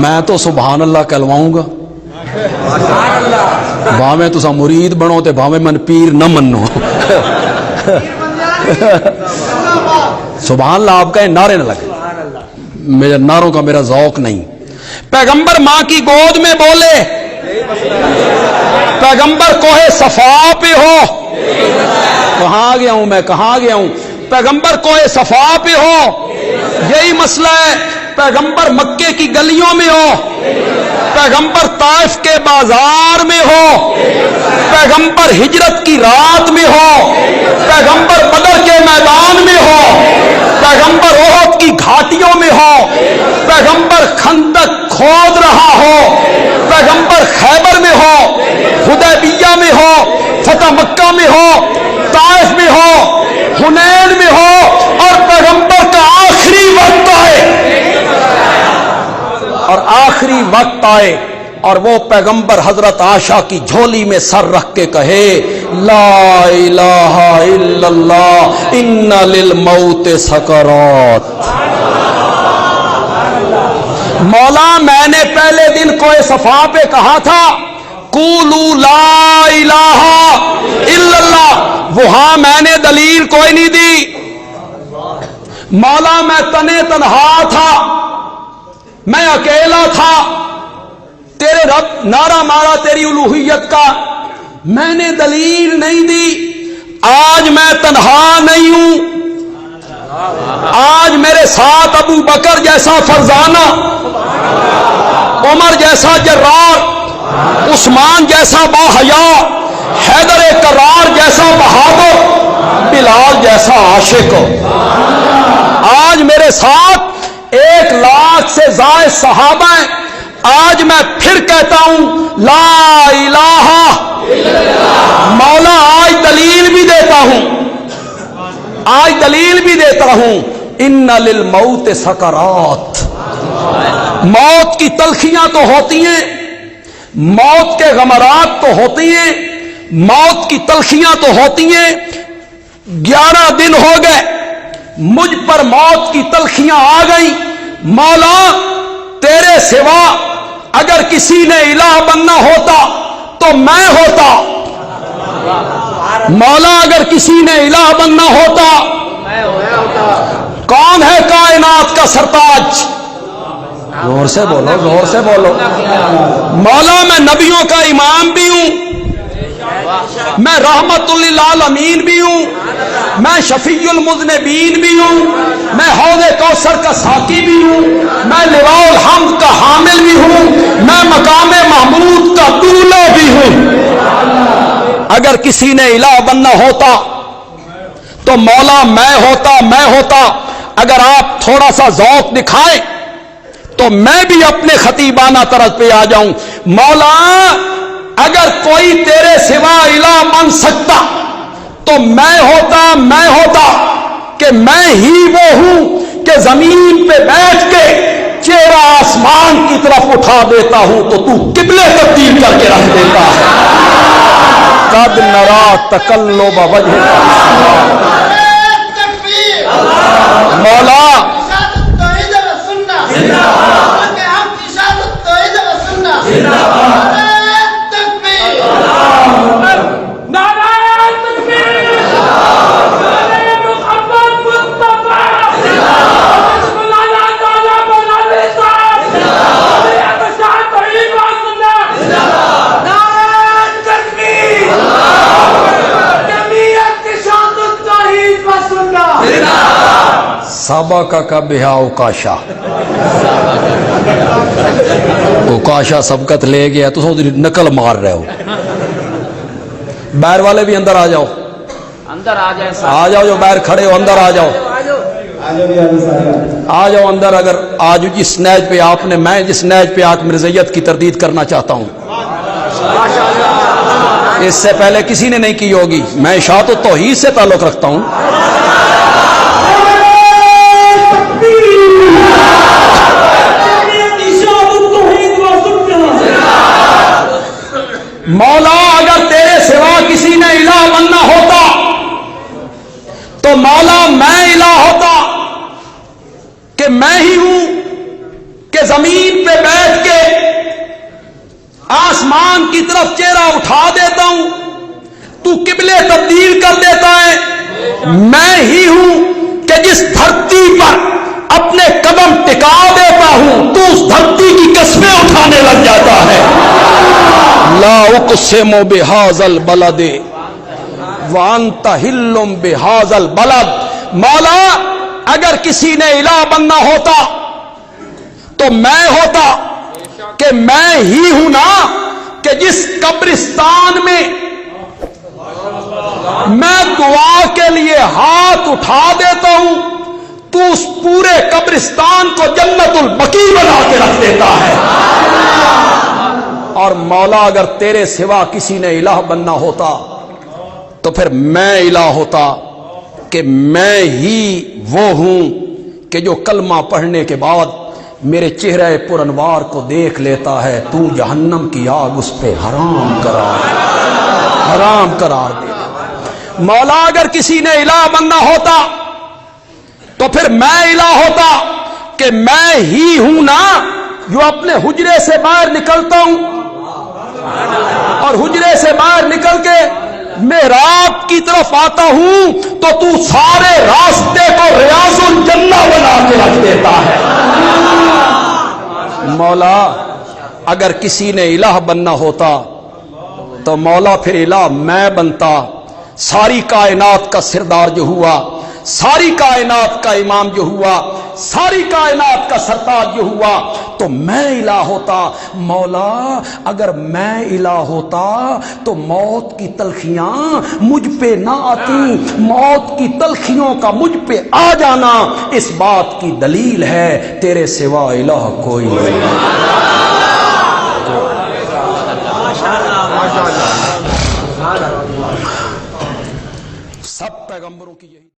میں تو سبحان اللہ کہلواؤں گا، بھاویں تسا مرید بنو تے بھاویں من پیر نہ منو سبحان اللہ آپ کہیں نعرے نہ لگے، میرے نعروں کا میرا ذوق نہیں۔ پیغمبر ماں کی گود میں بولے، پیغمبر کوہ صفا پہ ہو، کہاں گیا ہوں میں، کہاں گیا ہوں، پیغمبر کوہ صفا پہ ہو، یہی مسئلہ ہے، پیغمبر مکے کی گلیوں میں ہو، پیغمبر طائف کے بازار میں ہو، پیغمبر ہجرت کی رات میں ہو، پیغمبر بدر کے میدان میں ہو، پیغمبر احد کی گھاٹیوں میں ہو، پیغمبر خندق کھود رہا ہو، پیغمبر خیبر میں ہو، حدیبیہ میں ہو، فتح مکہ میں ہو، طائف میں ہو، حنین میں ہو، اور پیغمبر کا آخری وقت آئے، اور آخری وقت آئے اور وہ پیغمبر حضرت عائشہ کی جھولی میں سر رکھ کے کہے لا الہ الا اللہ ان للموت سکرات۔ مولا میں نے پہلے دن کوہ صفا پہ کہا تھا قولوا لا الہ الا اللہ، وہاں میں نے دلیل کوئی نہیں دی، مولا میں تنے تنہا تھا، میں اکیلا تھا، تیرے رب نعرہ مارا تیری الوہیت کا، میں نے دلیل نہیں دی، آج میں تنہا نہیں ہوں، آج میرے ساتھ ابو بکر جیسا فرزانہ، عمر جیسا جرار، عثمان جیسا باحیا، حیدر کرار جیسا بہادر، بلال جیسا عاشق، آج میرے ساتھ 1,00,000 سے زائد صحابہ ہیں، آج میں پھر کہتا ہوں لا الہ الا اللہ، مولا آج دلیل بھی دیتا ہوں، آج دلیل بھی دیتا ہوں، ان للموت سکرات، موت کی تلخیاں تو ہوتی ہیں، موت کے غمرات تو ہوتی ہیں، موت کی تلخیاں تو ہوتی ہیں، 11 دن ہو گئے مجھ پر موت کی تلخیاں آ گئیں، مولا تیرے سوا اگر کسی نے الہ بننا ہوتا تو میں ہوتا، مولا اگر کسی نے الہ بننا ہوتا، کون ہے کائنات کا سرتاج، زور سے بولو، زور سے بولو، مولا میں نبیوں کا امام بھی ہوں، میں رحمت للعالمین بھی ہوں، میں شفیع المذنبین بھی ہوں، میں حوض کوثر کا ساقی بھی ہوں، میں لواء الحمد کا حامل بھی ہوں، میں مقام محمود کا دولہ بھی ہوں، اگر کسی نے الہ بننا ہوتا تو مولا میں ہوتا، میں ہوتا، اگر آپ تھوڑا سا ذوق دکھائیں تو میں بھی اپنے خطیبانہ طرز پہ آ جاؤں، مولا اگر کوئی تیرے سوا الہ بن سکتا تو میں ہوتا، میں ہوتا، کہ میں ہی وہ ہوں کہ زمین پہ بیٹھ کے چہرہ آسمان کی طرف اٹھا دیتا ہوں تو تو قبلے تبدیل کر کے رکھ دیتا ہے، قد نرا تقلب وجہک، مولا سابقہ کا بہا اوکاشا، اوکاشا سبقت لے گیا تو نقل مار رہے ہو، باہر والے بھی اندر آ جاؤ، اندر آ جائے، آ جاؤ، جو باہر کھڑے ہو اندر آ جاؤ، آ جاؤ اندر، اگر آج جس نیج پہ آپ نے، میں جس نیج پہ آج مرزیت کی تردید کرنا چاہتا ہوں اس سے پہلے کسی نے نہیں کی ہوگی، میں اشاعت التوحید سے تعلق رکھتا ہوں، مولا اگر تیرے سوا کسی نے الہ بننا ہوتا تو مولا میں الہ ہوتا کہ میں ہی ہوں زمین پہ بیٹھ کے آسمان کی طرف چہرہ اٹھا دیتا ہوں، تو قبلے تبدیل کر دیتا ہے، میں ہی ہوں کہ جس دھرتی پر اپنے قدم ٹکا دیتا ہوں تو اس دھرتی کی قسمیں اٹھانے لگ جاتا ہے۔ لا اقسم بہذا البلد وانت حل بہذا البلد۔ مولا اگر کسی نے الہ بننا ہوتا تو میں ہوتا، کہ میں ہی ہوں نا کہ جس قبرستان میں میں دعا کے لیے ہاتھ اٹھا دیتا ہوں تو اس پورے قبرستان کو جنت البقیع بنا کے رکھ دیتا ہے۔ اور مولا اگر تیرے سوا کسی نے الہ بننا ہوتا تو پھر میں الہ ہوتا، کہ میں ہی وہ ہوں کہ جو کلمہ پڑھنے کے بعد میرے چہرے پر انوار کو دیکھ لیتا ہے، تو جہنم کی آگ اس پہ حرام قرار دے۔ مولا اگر کسی نے الہ بننا ہوتا تو پھر میں الہ ہوتا، کہ میں ہی ہوں نا جو اپنے حجرے سے باہر نکلتا ہوں اور حجرے سے باہر نکل کے محراب کی طرف آتا ہوں تو سارے راستے کو ریاض الجنہ بنا کے رکھ دیتا ہے۔ مولا اگر کسی نے الہ بننا ہوتا تو مولا پھر الہ میں بنتا، ساری کائنات کا سردار جو ہوا، ساری کائنات کا امام جو ہوا، ساری کائنات کا سرتاج جو ہوا تو میں الہ ہوتا۔ مولا اگر میں الہ ہوتا تو موت کی تلخیاں مجھ پہ نہ آتی، موت کی تلخیوں کا مجھ پہ آ جانا اس بات کی دلیل ہے تیرے سوا الہ کوئی نہیں۔ سب پیغمبروں کی یہی